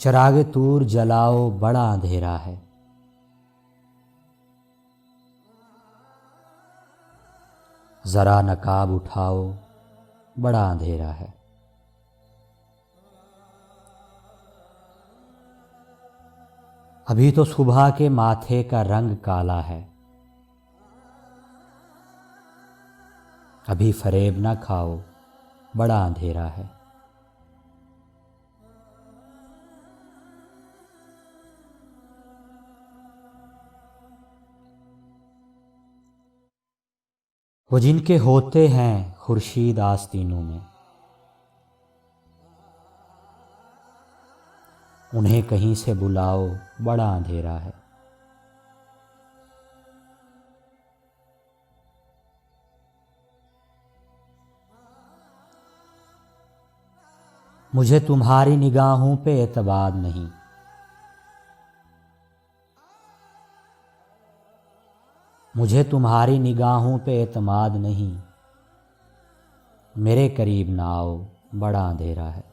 चरागे तूर जलाओ बड़ा अंधेरा है। ज़रा नकाब उठाओ बड़ा अंधेरा है। अभी तो सुबह के माथे का रंग काला है। अभी फरेब न खाओ बड़ा अंधेरा है। वो जिनके होते हैं खुर्शीद आस्तीनों में, उन्हें कहीं से बुलाओ बड़ा अंधेरा है। मुझे तुम्हारी निगाहों पे एतबार नहीं, मुझे तुम्हारी निगाहों पे एतमाद नहीं। मेरे करीब ना आओ बड़ा अंधेरा है।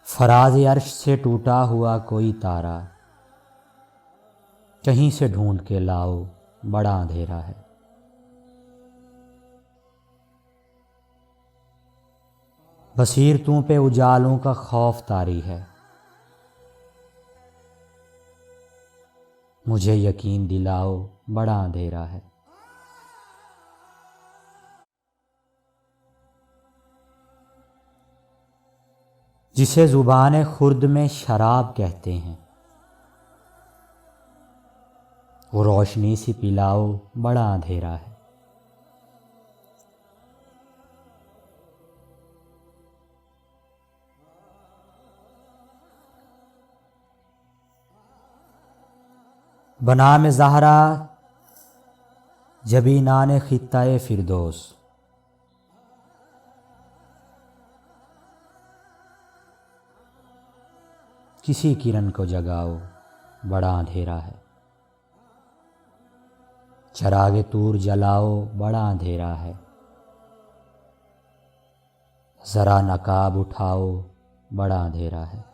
फराज अर्श से टूटा हुआ कोई तारा कहीं से ढूंढ के लाओ बड़ा अंधेरा है। बसीरतों पे उजालों का खौफ तारी है। मुझे यकीन दिलाओ बड़ा अंधेरा है। जिसे ज़ुबान खुर्द में शराब कहते हैं, वो रोशनी सी पिलाओ बड़ा अंधेरा है। बनाम ज़हरा जबीनान खित्ताए फिरदौस, किसी किरण को जगाओ बड़ा अंधेरा है। चरागे तूर जलाओ बड़ा अंधेरा है। ज़रा नकाब उठाओ बड़ा अंधेरा है।